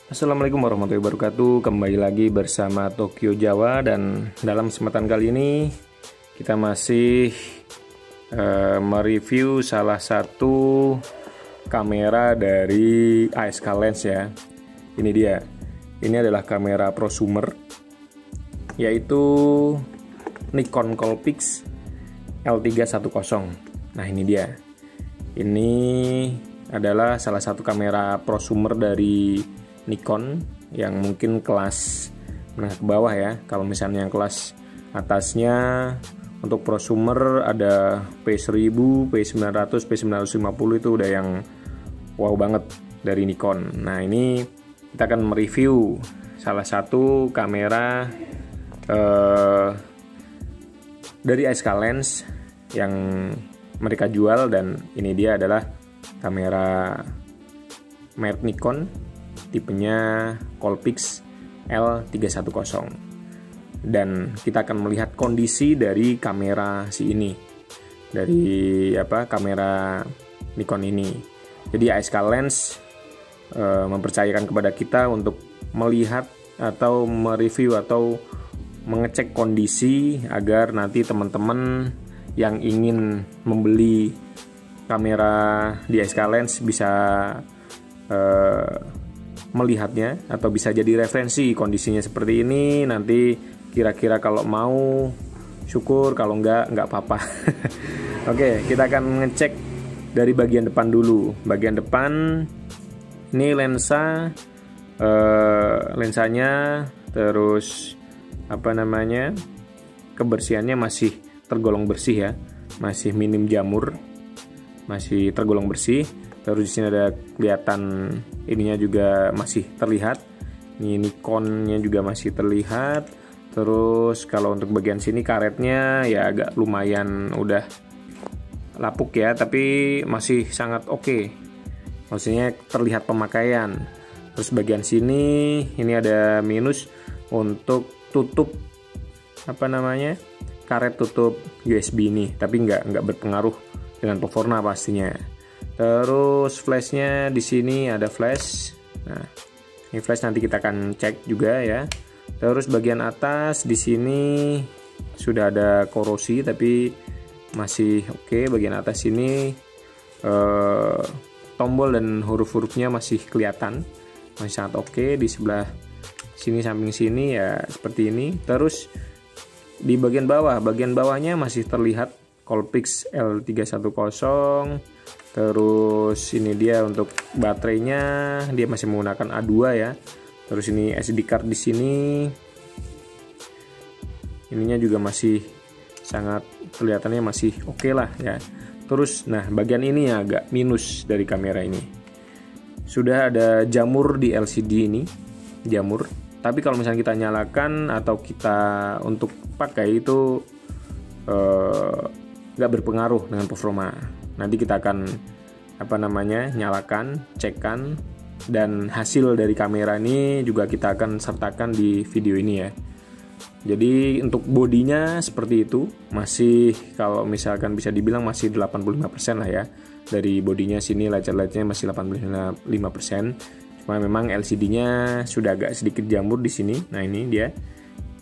Assalamualaikum warahmatullahi wabarakatuh. Kembali lagi bersama Tokyo Jawa, dan dalam kesempatan kali ini kita masih mereview salah satu kamera dari ASK Lens ya. Ini dia. Ini adalah kamera prosumer, yaitu Nikon Coolpix L310. Nah, ini dia. Ini adalah salah satu kamera prosumer dari Nikon yang mungkin kelas menengah ke bawah ya. Kalau misalnya yang kelas atasnya untuk prosumer ada P1000, P900, P950 itu udah yang wow banget dari Nikon. Nah, ini kita akan mereview salah satu kamera dari ASK Lens yang mereka jual, dan ini dia adalah kamera merek Nikon, tipenya Coolpix L310. Dan kita akan melihat kondisi dari kamera ini, dari kamera Nikon ini. Jadi ASK Lens mempercayakan kepada kita untuk melihat atau mereview atau mengecek kondisi agar nanti teman-teman yang ingin membeli kamera di ASK Lens bisa melihatnya atau bisa jadi referensi kondisinya seperti ini. Nanti kira-kira kalau mau syukur, kalau enggak apa-apa. Oke, kita akan ngecek dari bagian depan dulu. Bagian depan ini lensanya, terus kebersihannya masih tergolong bersih ya, masih minim jamur, masih tergolong bersih. Terus di sini ada kelihatan ininya juga masih terlihat. Ini Nikonnya juga masih terlihat. Terus kalau untuk bagian sini karetnya ya agak lumayan udah lapuk ya, tapi masih sangat oke. Maksudnya terlihat pemakaian. Terus bagian sini ini ada minus untuk tutup karet tutup USB ini, tapi nggak berpengaruh dengan pewarna pastinya. Terus flashnya di sini ada flash. Nah, ini flash nanti kita akan cek juga ya. Terus bagian atas di sini sudah ada korosi tapi masih oke. Bagian atas ini tombol dan huruf-hurufnya masih kelihatan, masih sangat oke. Di sebelah sini, samping sini ya seperti ini. Terus di bagian bawahnya masih terlihat Coolpix L310. Terus ini dia untuk baterainya, dia masih menggunakan A2 ya. Terus ini SD card di sini, ininya juga masih sangat kelihatannya masih oke lah ya. Terus nah, bagian ini ya agak minus dari kamera ini. Sudah ada jamur di LCD ini, jamur. Tapi kalau misalnya kita nyalakan atau kita untuk pakai itu nggak berpengaruh dengan performa. Nanti kita akan nyalakan, cekkan, dan hasil dari kamera ini juga kita akan sertakan di video ini ya. Jadi untuk bodinya seperti itu, masih kalau misalkan bisa dibilang masih 85% lah ya. Dari bodinya sini layar-layarnya masih 85%. Cuma memang LCD-nya sudah agak sedikit jamur di sini. Nah, ini dia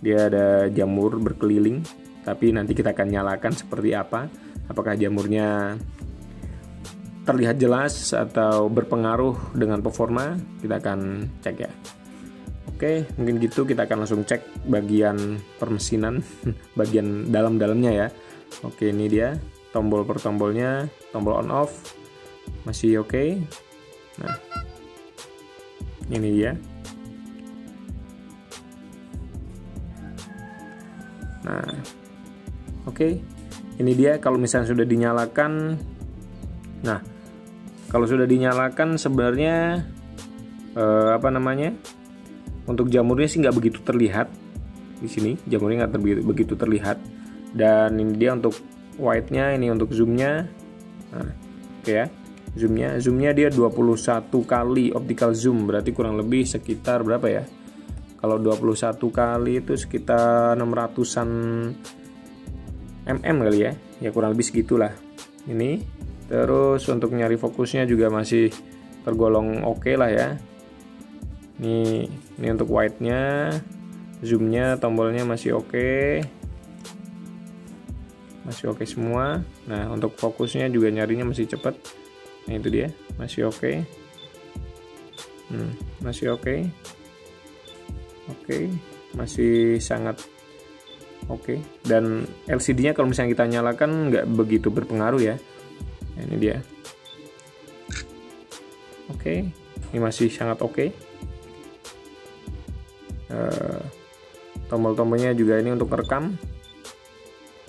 ada jamur berkeliling, tapi nanti kita akan nyalakan seperti apa. Apakah jamurnya terlihat jelas atau berpengaruh dengan performa, kita akan cek ya. Oke, mungkin gitu, kita akan langsung cek bagian permesinan, bagian dalam-dalamnya ya. Oke, ini dia tombol per tombolnya, tombol on off masih oke. Nah, ini dia. Nah, oke. Ini dia kalau misalnya sudah dinyalakan. Nah, kalau sudah dinyalakan sebenarnya untuk jamurnya sih nggak begitu terlihat. Di sini jamurnya nggak begitu terlihat. Dan ini dia untuk wide-nya, ini untuk zoom-nya. Nah, oke ya. Zoom-nya dia 21 kali optical zoom, berarti kurang lebih sekitar berapa ya? Kalau 21 kali itu sekitar 600-an mm kali ya. Ya kurang lebih segitulah. Ini. Terus untuk nyari fokusnya juga masih tergolong oke lah ya. Ini untuk white-nya, zoom-nya, tombolnya masih oke. Masih oke semua. Nah, untuk fokusnya juga nyarinya masih cepet. Nah, itu dia, masih oke. Masih oke. Oke, masih sangat oke. Dan LCD-nya kalau misalnya kita nyalakan nggak begitu berpengaruh ya. Nah, ini dia. Oke, ini masih sangat oke. Tombol-tombolnya juga ini untuk rekam.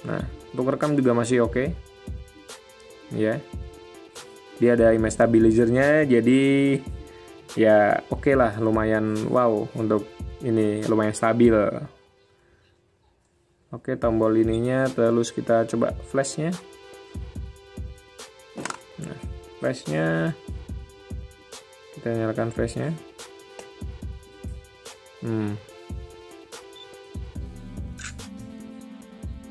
Nah, untuk rekam juga masih oke. Ya. Dia ada image stabilizer-nya, jadi ya oke lah, lumayan wow untuk ini, lumayan stabil. Oke, tombol ininya, terus kita coba flashnya. Nah, flashnya kita nyalakan flashnya.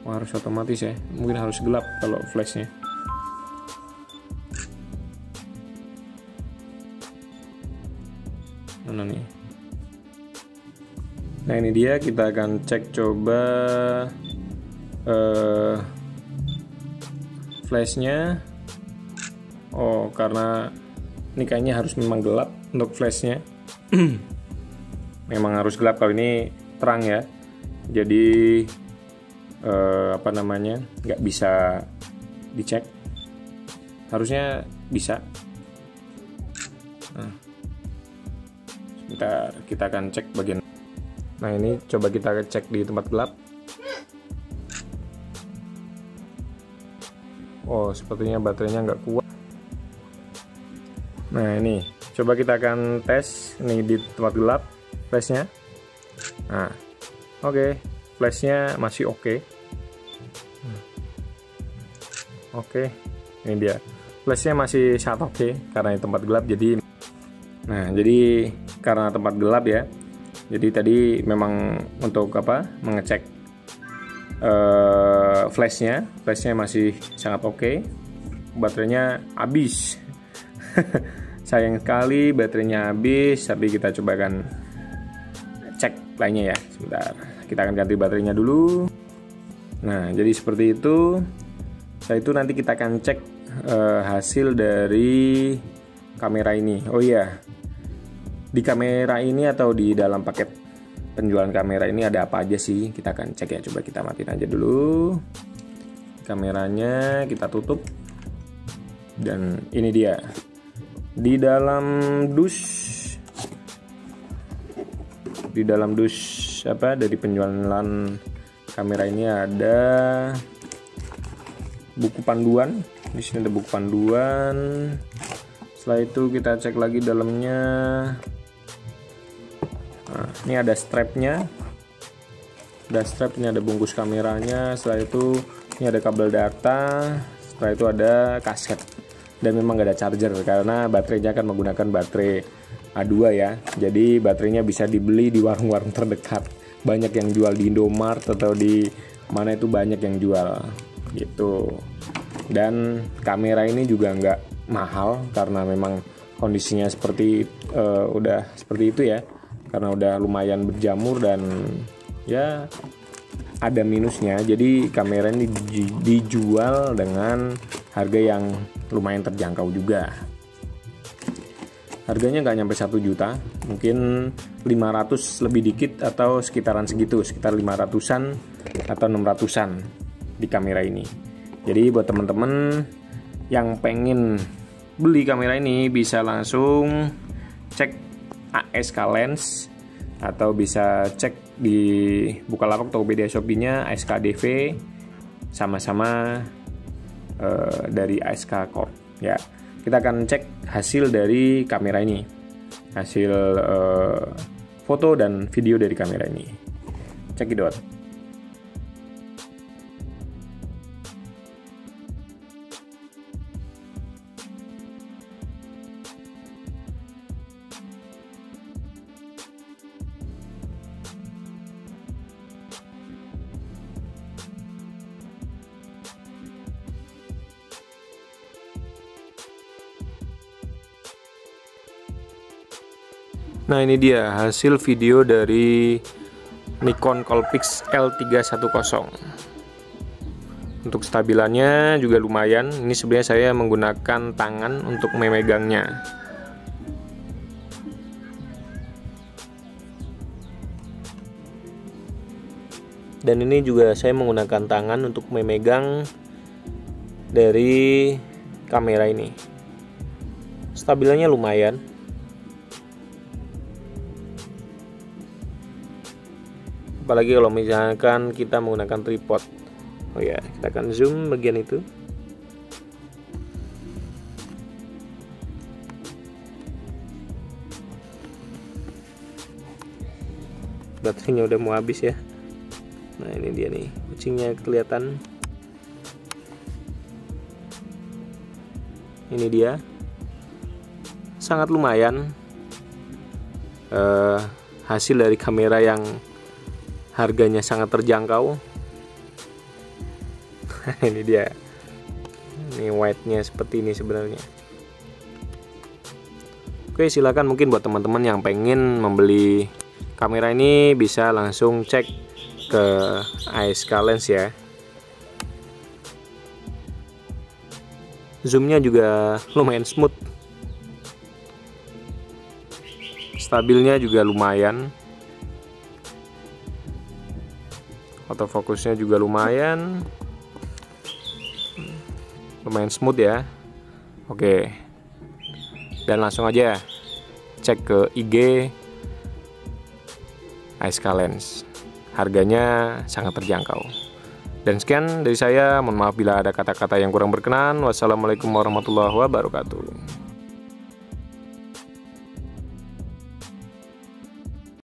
Wah, harus otomatis ya, mungkin harus gelap kalau flashnya. Mana nih? Nah, ini dia, kita akan cek coba flashnya. Oh, karena ini kayaknya harus memang gelap untuk flashnya. Memang harus gelap, kalau ini terang ya. Jadi nggak bisa dicek. Harusnya bisa. Nah, sebentar, kita akan cek bagian. Nah, ini coba kita cek di tempat gelap. Oh, sepertinya baterainya nggak kuat. Nah, ini coba kita akan tes ini di tempat gelap flashnya. Nah, oke, flashnya masih oke. Oke, ini dia, flashnya masih sangat oke karena di tempat gelap. Jadi, nah, jadi karena tempat gelap ya, jadi tadi memang untuk mengecek flashnya masih sangat oke. Baterainya habis. Sayang sekali baterainya habis, tapi kita cobakan cek lainnya ya. Sebentar, kita akan ganti baterainya dulu. Nah, jadi seperti itu. Setelah itu nanti kita akan cek hasil dari kamera ini. Oh iya, di kamera ini atau di dalam paket penjualan kamera ini ada apa aja sih? Kita akan cek ya. Coba kita matiin aja dulu kameranya, kita tutup. Dan ini dia, di dalam dus dari penjualan kamera ini ada buku panduan. Di sini ada buku panduan. Setelah itu kita cek lagi dalamnya. Nah, ini ada strapnya. Ini ada bungkus kameranya. Setelah itu ini ada kabel data. Setelah itu ada kaset. Dan memang gak ada charger karena baterainya akan menggunakan baterai A2 ya. Jadi baterainya bisa dibeli di warung-warung terdekat. Banyak yang jual di Indomaret atau di mana itu, banyak yang jual gitu. Dan kamera ini juga nggak mahal karena memang kondisinya udah seperti itu ya, karena udah lumayan berjamur dan ya ada minusnya. Jadi kamera ini dijual dengan harga yang lumayan terjangkau juga. Harganya nggak nyampe 1 juta, mungkin 500 lebih dikit atau sekitaran segitu, sekitar 500-an atau 600-an di kamera ini. Jadi buat teman-teman yang pengen beli kamera ini bisa langsung cek ASK Lens atau bisa cek di Bukalapak, Tokopedia, Shopee-nya ASKDV, sama-sama dari ASK Corp ya. Kita akan cek hasil dari kamera ini, hasil foto dan video dari kamera ini. Cekidot. Nah, ini dia hasil video dari Nikon Coolpix L310. Untuk stabilannya juga lumayan. Ini sebenarnya saya menggunakan tangan untuk memegangnya. Dan ini juga saya menggunakan tangan untuk memegang dari kamera ini. Stabilannya lumayan. Apalagi kalau misalkan kita menggunakan tripod. Oh ya, kita akan zoom bagian itu. Baterainya udah mau habis ya. Nah, ini dia nih, kucingnya kelihatan. Ini dia, sangat lumayan. Hasil dari kamera yang harganya sangat terjangkau. Ini dia, ini white-nya seperti ini sebenarnya. Oke, silakan mungkin buat teman-teman yang pengen membeli kamera ini bisa langsung cek ke ASK Lens ya. Zoomnya juga lumayan smooth, stabilnya juga lumayan, autofokusnya juga lumayan smooth ya. Oke, dan langsung aja cek ke IG ASK Lens. Harganya sangat terjangkau. Dan sekian dari saya, mohon maaf bila ada kata-kata yang kurang berkenan. Wassalamualaikum warahmatullahi wabarakatuh.